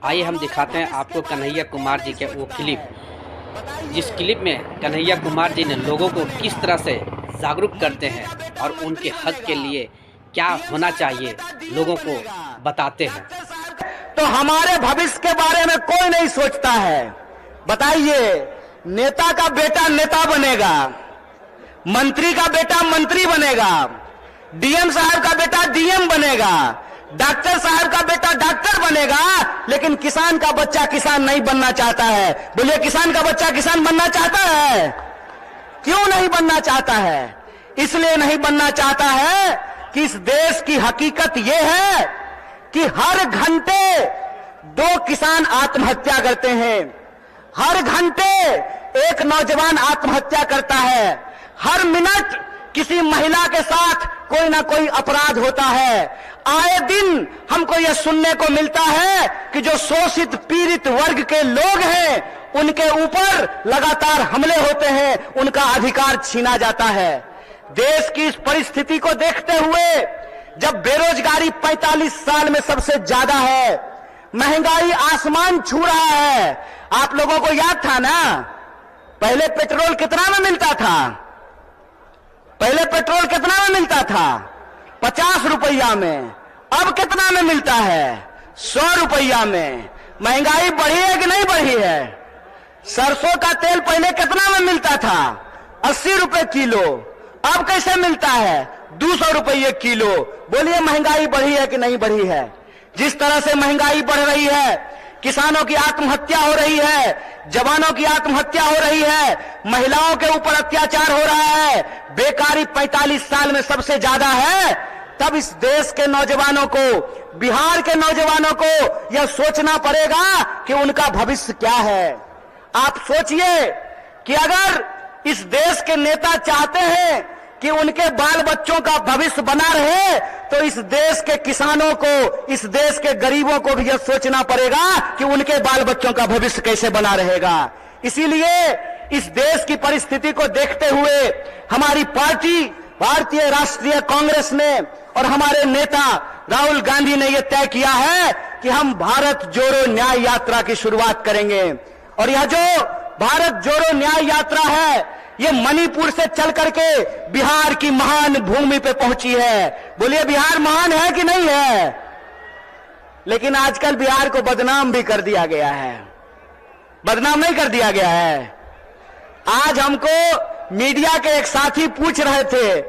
आइए हम दिखाते हैं आपको कन्हैया कुमार जी के वो क्लिप, जिस क्लिप में कन्हैया कुमार जी ने लोगों को किस तरह से जागरूक करते हैं और उनके हक के लिए क्या होना चाहिए लोगों को बताते हैं। तो हमारे भविष्य के बारे में कोई नहीं सोचता है। बताइए, नेता का बेटा नेता बनेगा, मंत्री का बेटा मंत्री बनेगा, डीएम साहब का बेटा डीएम बनेगा, डॉक्टर साहब का बेटा डॉक्टर बनेगा, लेकिन किसान का बच्चा किसान नहीं बनना चाहता है। बोलिए, किसान का बच्चा किसान बनना चाहता है? क्यों नहीं बनना चाहता है? इसलिए नहीं बनना चाहता है कि इस देश की हकीकत यह है कि हर घंटे 2 किसान आत्महत्या करते हैं, हर घंटे एक नौजवान आत्महत्या करता है, हर मिनट किसी महिला के साथ कोई ना कोई अपराध होता है। आए दिन हमको यह सुनने को मिलता है कि जो शोषित पीड़ित वर्ग के लोग हैं उनके ऊपर लगातार हमले होते हैं, उनका अधिकार छीना जाता है। देश की इस परिस्थिति को देखते हुए, जब बेरोजगारी 45 साल में सबसे ज्यादा है, महंगाई आसमान छू रहा है। आप लोगों को याद था ना, पहले पेट्रोल कितना में मिलता था? पहले पेट्रोल कितना में मिलता था? 50 रुपया में। अब कितना में मिलता है? 100 रुपया में। महंगाई बढ़ी है कि नहीं बढ़ी है? सरसों का तेल पहले कितना में मिलता था? 80 रुपए किलो। अब कैसे मिलता है? 200 रुपये किलो। बोलिए, महंगाई बढ़ी है कि नहीं बढ़ी है? जिस तरह से महंगाई बढ़ रही है, किसानों की आत्महत्या हो रही है, जवानों की आत्महत्या हो रही है, महिलाओं के ऊपर अत्याचार हो रहा है, बेकारी 45 साल में सबसे ज्यादा है, तब इस देश के नौजवानों को, बिहार के नौजवानों को यह सोचना पड़ेगा कि उनका भविष्य क्या है। आप सोचिए कि अगर इस देश के नेता चाहते हैं कि उनके बाल बच्चों का भविष्य बना रहे, तो इस देश के किसानों को, इस देश के गरीबों को भी यह सोचना पड़ेगा कि उनके बाल बच्चों का भविष्य कैसे बना रहेगा। इसीलिए इस देश की परिस्थिति को देखते हुए हमारी पार्टी भारतीय राष्ट्रीय कांग्रेस ने और हमारे नेता राहुल गांधी ने यह तय किया है कि हम भारत जोड़ो न्याय यात्रा की शुरुआत करेंगे। और यह जो भारत जोड़ो न्याय यात्रा है, ये मणिपुर से चल करके बिहार की महान भूमि पे पहुंची है। बोलिए, बिहार महान है कि नहीं है? लेकिन आजकल बिहार को बदनाम भी कर दिया गया है। बदनाम नहीं कर दिया गया है? आज हमको मीडिया के एक साथी पूछ रहे थे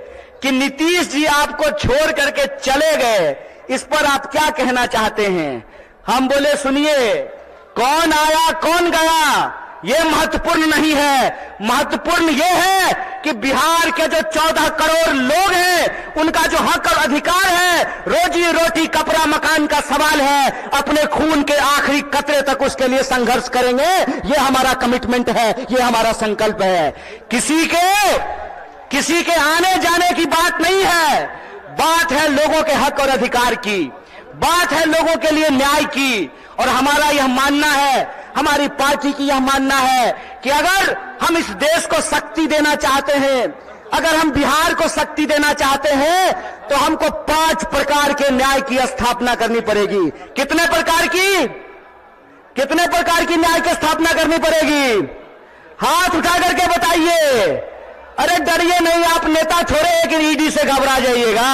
कि नीतीश जी आपको छोड़ करके चले गए, इस पर आप क्या कहना चाहते हैं? हम बोले, सुनिए, कौन आया कौन गया ये महत्वपूर्ण नहीं है। महत्वपूर्ण ये है कि बिहार के जो 14 करोड़ लोग हैं, उनका जो हक और अधिकार है, रोजी रोटी कपड़ा मकान का सवाल है, अपने खून के आखिरी कतरे तक उसके लिए संघर्ष करेंगे। ये हमारा कमिटमेंट है, ये हमारा संकल्प है। किसी के आने जाने की बात नहीं है, बात है लोगों के हक और अधिकार की, बात है लोगों के लिए न्याय की। और हमारा यह मानना है, हमारी पार्टी की यह मानना है कि अगर हम इस देश को शक्ति देना चाहते हैं, अगर हम बिहार को शक्ति देना चाहते हैं, तो हमको 5 प्रकार के न्याय की स्थापना करनी पड़ेगी। कितने प्रकार की? कितने प्रकार की न्याय की स्थापना करनी पड़ेगी? हाथ उठा करके बताइए। अरे डरिए नहीं, आप नेता छोड़े कि ईडी से घबरा जाइएगा।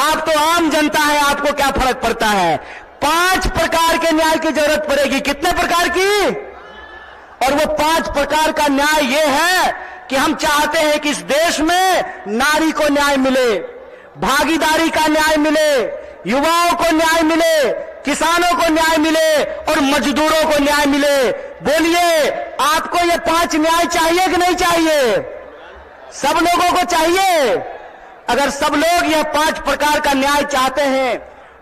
आप तो आम जनता है, आपको क्या फर्क पड़ता है? 5 प्रकार के न्याय की जरूरत पड़ेगी। कितने प्रकार की? और वो 5 प्रकार का न्याय ये है कि हम चाहते हैं कि इस देश में नारी को न्याय मिले, भागीदारी का न्याय मिले, युवाओं को न्याय मिले, किसानों को न्याय मिले और मजदूरों को न्याय मिले। बोलिए, आपको ये 5 न्याय चाहिए कि नहीं चाहिए? सब लोगों को चाहिए। अगर सब लोग यह 5 प्रकार का न्याय चाहते हैं,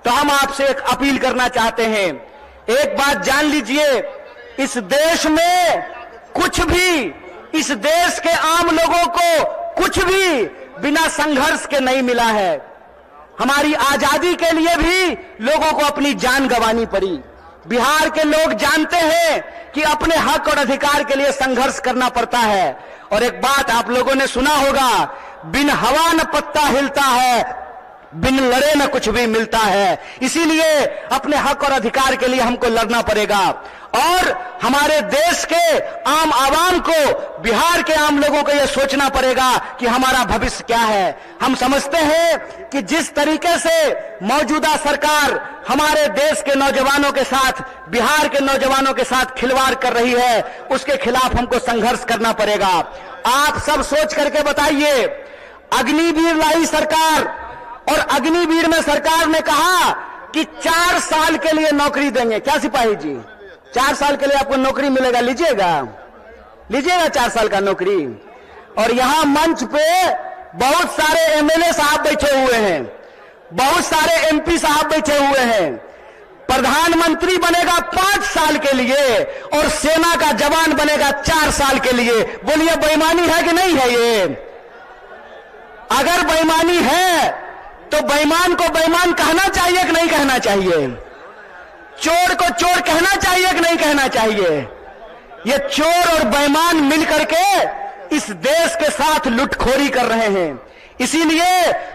तो हम आपसे एक अपील करना चाहते हैं। एक बात जान लीजिए, इस देश में कुछ भी, इस देश के आम लोगों को कुछ भी बिना संघर्ष के नहीं मिला है। हमारी आजादी के लिए भी लोगों को अपनी जान गंवानी पड़ी। बिहार के लोग जानते हैं कि अपने हक और अधिकार के लिए संघर्ष करना पड़ता है। और एक बात आप लोगों ने सुना होगा, बिन हवा न पत्ता हिलता है, बिन लड़े न कुछ भी मिलता है। इसीलिए अपने हक और अधिकार के लिए हमको लड़ना पड़ेगा और हमारे देश के आम आवाम को, बिहार के आम लोगों को यह सोचना पड़ेगा कि हमारा भविष्य क्या है। हम समझते हैं कि जिस तरीके से मौजूदा सरकार हमारे देश के नौजवानों के साथ, बिहार के नौजवानों के साथ खिलवाड़ कर रही है, उसके खिलाफ हमको संघर्ष करना पड़ेगा। आप सब सोच करके बताइए, अग्निवीर लाई सरकार और अग्निवीर में सरकार ने कहा कि 4 साल के लिए नौकरी देंगे। क्या सिपाही जी, 4 साल के लिए आपको नौकरी मिलेगा, लीजिएगा 4 साल का नौकरी। और यहां मंच पे बहुत सारे एमएलए साहब बैठे हुए हैं, बहुत सारे एमपी साहब बैठे हुए हैं। प्रधानमंत्री बनेगा 5 साल के लिए और सेना का जवान बनेगा 4 साल के लिए। बोलिए बेईमानी है कि नहीं है? ये अगर बेईमानी है तो बेईमान को बेईमान कहना चाहिए कि नहीं कहना चाहिए? चोर को चोर कहना चाहिए कि नहीं कहना चाहिए? ये चोर और बेईमान मिलकर के इस देश के साथ लुटखोरी कर रहे हैं। इसीलिए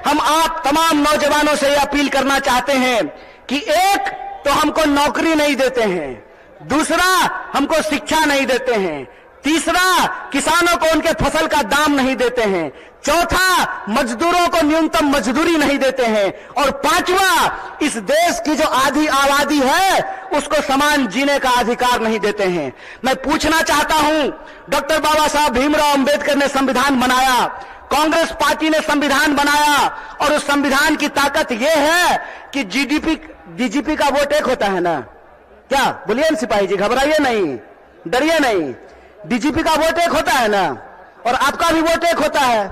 हम आप तमाम नौजवानों से यह अपील करना चाहते हैं कि एक तो हमको नौकरी नहीं देते हैं, दूसरा हमको शिक्षा नहीं देते हैं, तीसरा किसानों को उनके फसल का दाम नहीं देते हैं, चौथा मजदूरों को न्यूनतम मजदूरी नहीं देते हैं, और पांचवा इस देश की जो आधी आबादी है उसको समान जीने का अधिकार नहीं देते हैं। मैं पूछना चाहता हूं, डॉक्टर बाबा साहब भीमराव अंबेडकर ने संविधान बनाया, कांग्रेस पार्टी ने संविधान बनाया, और उस संविधान की ताकत यह है कि डीजीपी का वोट एक होता है ना? क्या बोलिए न सिपाही जी, घबराइए नहीं, डरिए नहीं। डीजीपी का वोट एक होता है ना, और आपका भी वोट एक होता है,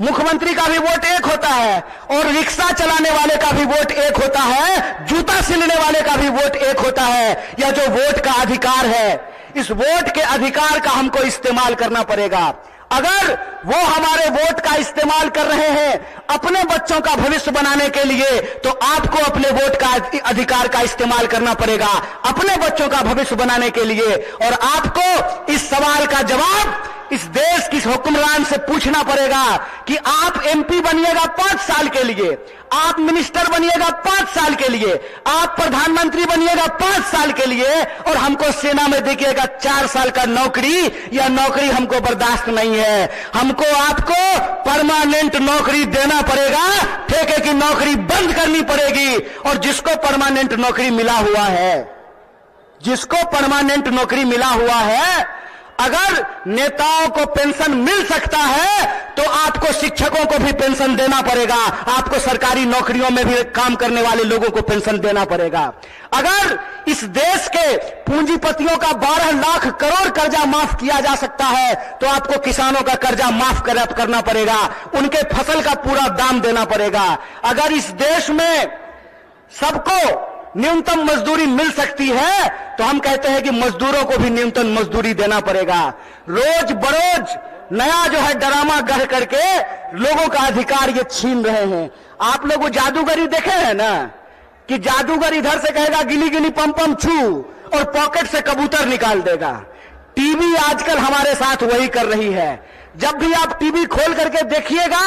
मुख्यमंत्री का भी वोट एक होता है, और रिक्शा चलाने वाले का भी वोट एक होता है, जूता सिलने वाले का भी वोट एक होता है। यह जो वोट का अधिकार है, इस वोट के अधिकार का हमको इस्तेमाल करना पड़ेगा। अगर वो हमारे वोट का इस्तेमाल कर रहे हैं अपने बच्चों का भविष्य बनाने के लिए, तो आपको अपने वोट का अधिकार का इस्तेमाल करना पड़ेगा अपने बच्चों का भविष्य बनाने के लिए। और आपको इस सवाल का जवाब इस देश की हुक्मरान से पूछना पड़ेगा कि आप एमपी बनिएगा 5 साल के लिए, आप मिनिस्टर बनिएगा 5 साल के लिए, आप प्रधानमंत्री बनिएगा 5 साल के लिए, और हमको सेना में देखिएगा 4 साल का नौकरी। यह नौकरी हमको बर्दाश्त नहीं है। हमको आपको परमानेंट नौकरी देना पड़ेगा, ठेके की नौकरी बंद करनी पड़ेगी। और जिसको परमानेंट नौकरी मिला हुआ है, जिसको परमानेंट नौकरी मिला हुआ है, अगर नेताओं को पेंशन मिल सकता है तो आपको शिक्षकों को भी पेंशन देना पड़ेगा, आपको सरकारी नौकरियों में भी काम करने वाले लोगों को पेंशन देना पड़ेगा। अगर इस देश के पूंजीपतियों का 12 लाख करोड़ कर्जा माफ किया जा सकता है तो आपको किसानों का कर्जा माफ करना पड़ेगा, उनके फसल का पूरा दाम देना पड़ेगा। अगर इस देश में सबको न्यूनतम मजदूरी मिल सकती है तो हम कहते हैं कि मजदूरों को भी न्यूनतम मजदूरी देना पड़ेगा। रोज बरोज नया जो है ड्रामा गढ़ करके लोगों का अधिकार ये छीन रहे हैं। आप लोग वो जादूगरी देखे हैं ना, कि जादूगर इधर से कहेगा गिली गिली पम पम छू और पॉकेट से कबूतर निकाल देगा। टीवी आजकल हमारे साथ वही कर रही है। जब भी आप टीवी खोल करके देखिएगा,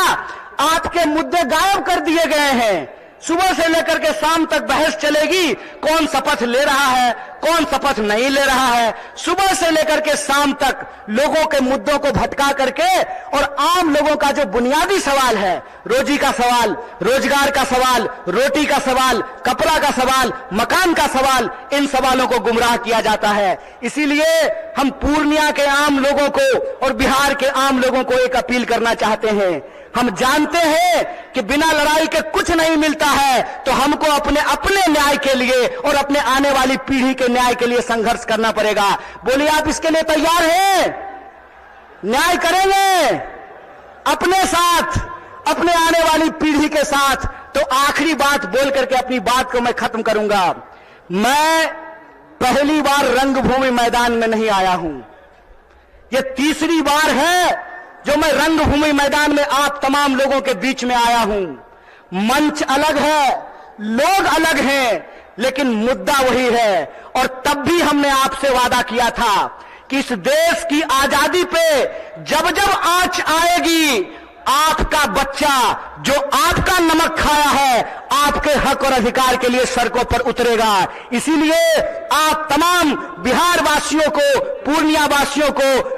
आपके मुद्दे गायब कर दिए गए हैं। सुबह से लेकर के शाम तक बहस चलेगी, कौन शपथ ले रहा है, कौन शपथ नहीं ले रहा है। सुबह से लेकर के शाम तक लोगों के मुद्दों को भटका करके, और आम लोगों का जो बुनियादी सवाल है, रोजी का सवाल, रोजगार का सवाल, रोटी का सवाल, कपड़ा का सवाल, मकान का सवाल, इन सवालों को गुमराह किया जाता है। इसीलिए हम पूर्णिया के आम लोगों को और बिहार के आम लोगों को एक अपील करना चाहते हैं। हम जानते हैं कि बिना लड़ाई के कुछ नहीं मिलता है, तो हमको अपने न्याय के लिए और अपने आने वाली पीढ़ी के न्याय के लिए संघर्ष करना पड़ेगा। बोलिए, आप इसके लिए तैयार हैं? न्याय करेंगे अपने साथ, अपने आने वाली पीढ़ी के साथ। तो आखिरी बात बोल करके अपनी बात को मैं खत्म करूंगा। मैं पहली बार रंगभूमि मैदान में नहीं आया हूं, यह तीसरी बार है जो मैं रंगभूमि मैदान में आप तमाम लोगों के बीच में आया हूं। मंच अलग है, लोग अलग हैं, लेकिन मुद्दा वही है। और तब भी हमने आपसे वादा किया था कि इस देश की आजादी पे जब जब आंच आएगी, आपका बच्चा जो आपका नमक खाया है आपके हक और अधिकार के लिए सड़कों पर उतरेगा। इसीलिए आप तमाम बिहार वासियों को, पूर्णिया वासियों को,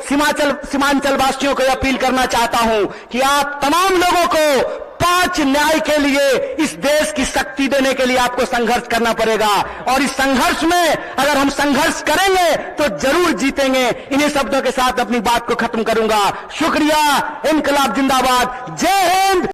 सीमांचल वासियों को अपील करना चाहता हूं कि आप तमाम लोगों को 5 न्याय के लिए इस देश की शक्ति देने के लिए आपको संघर्ष करना पड़ेगा। और इस संघर्ष में अगर हम संघर्ष करेंगे तो जरूर जीतेंगे। इन्हीं शब्दों के साथ अपनी बात को खत्म करूंगा। शुक्रिया। इनकलाब जिंदाबाद। जय हिंद।